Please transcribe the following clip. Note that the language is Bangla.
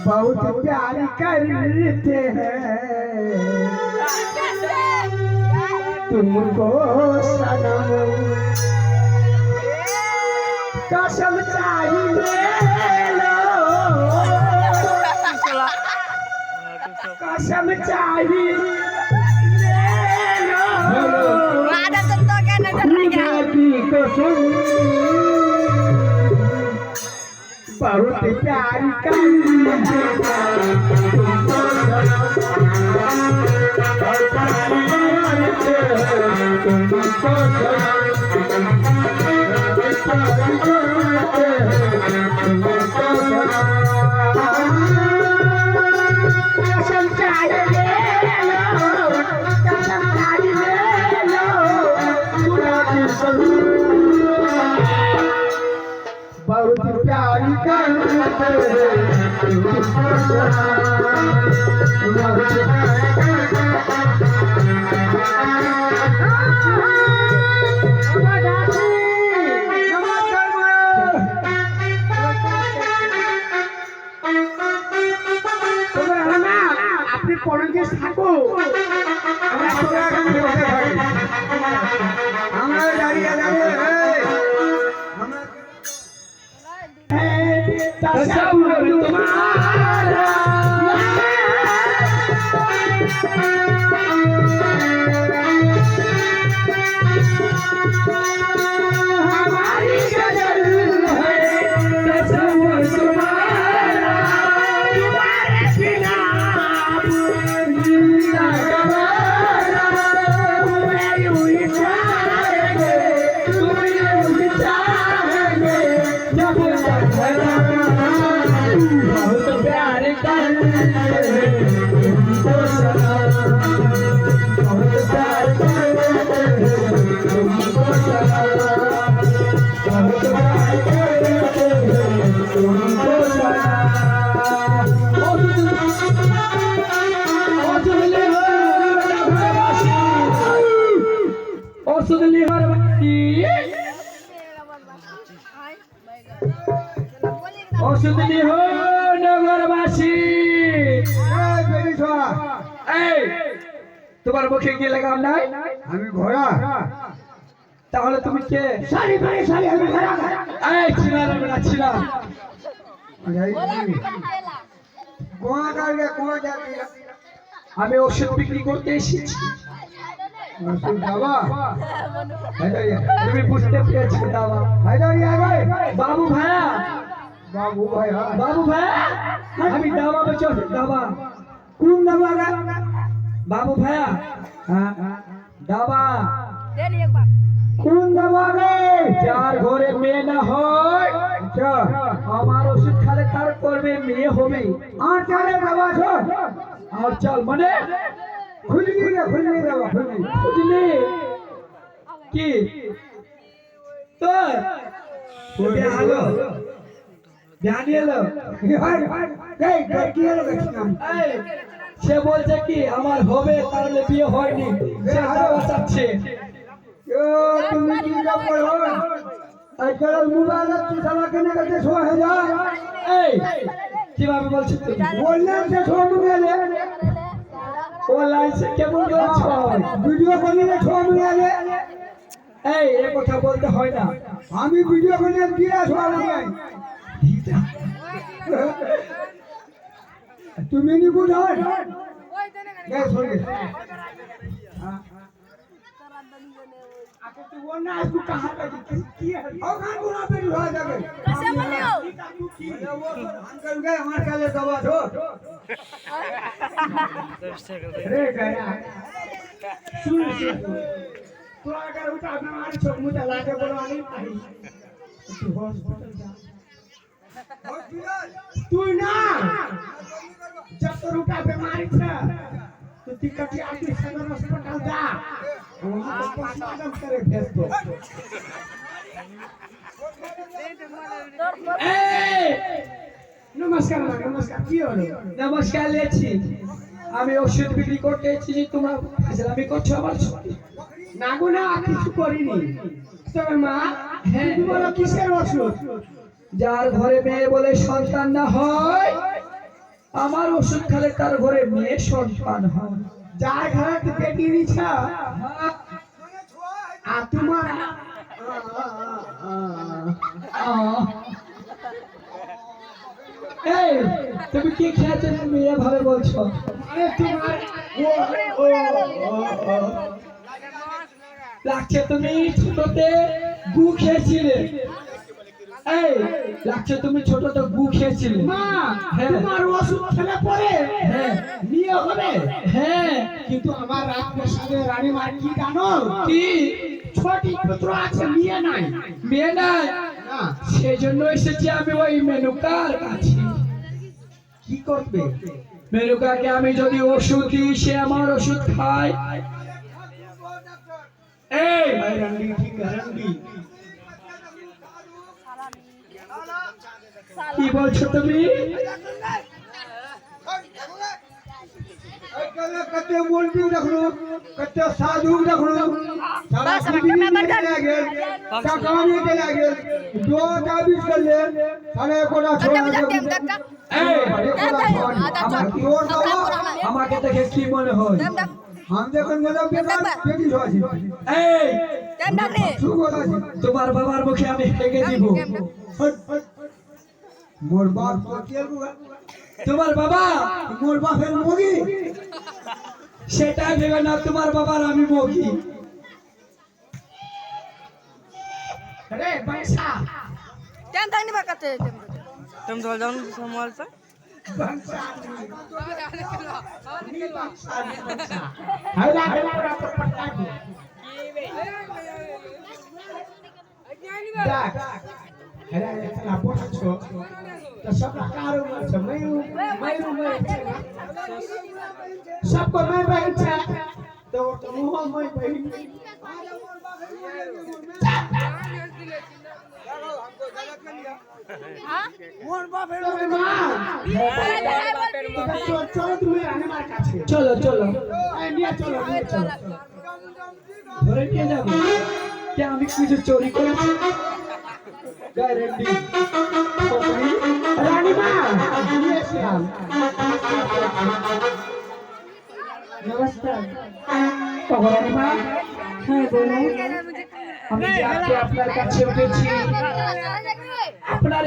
बहुत प्यार करते हैं तुमको सनम, कसम चाहिए लो, कसम चाहिए लो, बहुत प्यार करते कसम चाहिए लो, कसम चाहिए लो, बहुत प्यार करते আপনি পরকে থাকো, আমরা দাঁড়িয়ে দাঁড়িয়ে तस्वीर तुम्हारा हमारी गजल है, तस्वीर तुम्हारा, तुम्हारे बिना जिंदा गवारा, तुम्हें यूं ही चाहेंगे, तुम्हें यूं ही चाहेंगे जब तक बहुत प्यार करते तुमको सलाम, बहुत प्यार करते तुमको सलाम, बहुत प्यार करते तुमको सलाम। ओ सुनली हरवासी, ओ सुनली हो नगरवासी, তোমার মুখে কি লাগাম নাই? আমি ঘোড়া, তাহলে তুমি কে? সারি ভাই সারি, আমি ঘোড়া। এই চিনা না চিনা, আমি ওষুধ বিক্রি করতে এসেছি। তুমি বুঝতে পেরেছো দাবা? বাবু ভাইয়া, বাবু ভাইয়া, বাবু ভাইয়া, আমি দাবা বেচো দাবা। কোন দাবা? বাবু ভাইয়া, দাবা কোন দাবা রে? যার ঘরে মেয়ে না হয় আমার ওষুধ খালে তার করবে মেয়ে হবে। আর চালে দাবা আর চল মানে খুলবি রে, খুলবি দাবা, খুলবি খুললি কি তোর হলো জানিয়ে এলো? সে বলছে কি আমার হবে, তাহলে বিয়ে হয়নি, সে দাবা চাচ্ছে। তুমি কি করো? আজকাল মোবাইল চালাকে কাছে শো হয়ে যায়। এই কিভাবে বলছিস তুই? বললাম যে শো মোবাইলে অনলাইন সে কেমন করছো? ভিডিও বানিয়ে শো মোবাইলে। এই এই কথা বলতে হয় না, আমি ভিডিও বানিয়ে দিয়ে শো মোবাইল। তুমি নি বুঝাও কে সরে আকে তুই वो ना इसको कहां पे की है और खान बुरा पे हो जावे कैसे बनियो वो अंकल गए हमारे काले दवा दो रे गया सुन तू अगर उठा अपना मारी छोड़ मुझे लाके बोलवानी नहीं तू हॉस्पिटल जा तू ना जब तो रुका बीमारी था तो दिक्कत आती सदर अस्पताल जा वहां तो पोस्टमार्टम करे भेज दो। नमस्कार नमस्कार की হলো? নমস্কার লেছি। আমি ওষুধ বিক্রি করতে এসেছি, তোমরা ফাজলামি করছো আমার সঙ্গে। না গো না, কিছু করিনি। তবে মা, হ্যাঁ বলো কিসের ওষুধ? যার ঘরে মেয়ে বলে সন্তান না হয়, আমার ওষুধ খেলে তার ঘরে মেয়ে সন্তান হয়। যার ঘরে পেটির ইচ্ছা আর তোমার এই তুমি কি খেয়েছো তুমি এভাবে বলছো? আরে তোমার লাগছে তুমি ছোটতে গু খেয়েছিলে। এই লাগছে তুমি ছোটতে গু খেয়েছিলে। মা, হ্যাঁ। তোমার ওষুধ খেলে পরে হ্যাঁ বিয়ে হবে। হ্যাঁ কিন্তু আমার রাজপ্রাসাদের রানীমার কি জানো? কি ছোটি পুত্র আছে, বিয়ে নাই। মেয়ে নাই? না, সেই জন্য এসেছি আমি ওই মেনুকার কাছে। কি করবে? মেনুকাকে আমি যদি ওষুধ দিই, সে আমার ওষুধ খায়। এই রঙ্গি ঠিক রঙ্গি। কি বলছো তুমি? कते बोलबी रखलो, कते साधु रखलो, सारा पृथ्वी में चला गेल, काकानी चला गेल, दो ताबीज कर ले, सारे कोना छोड़ दे। এই जोर दो, আমাকে দেখে কি মনে হয়? हम देखन मतलब बेकार बेटी होजी। এই सुगो दाजी, তোমার বাবার মুখে আমি হেগে দিব। मोर बाप को केल बुगा, তোমার বাবা मोर बाप है मोगी। সেটা ভেবে না, তোমার বাবার আমি মগি। अरे पैसा Tem tani bakate tem. Tem dua jam sama Alsa? बंसा नी बंसा नी बंसा हैला हैला पूरा पट्टा की दा हैला हैला पोटा छो तो सब कारो में छ मयूर सबको मैं बहन छा तो मुंह में बहन मोर बाप है मां चलो তুমি রানীমার কাছে চলো চলো এই নিয়ে চলো নিয়ে চলো ধরে নিয়ে যাবো। কে আমি কিছু চুরি করেছি? গ্যারান্টি রানীমা নিয়ে এসলাম নমস্কার। রানীমা, হ্যাঁ বলুন। আমি যে আজকে আপনার কাছে উঠেছি, আপনার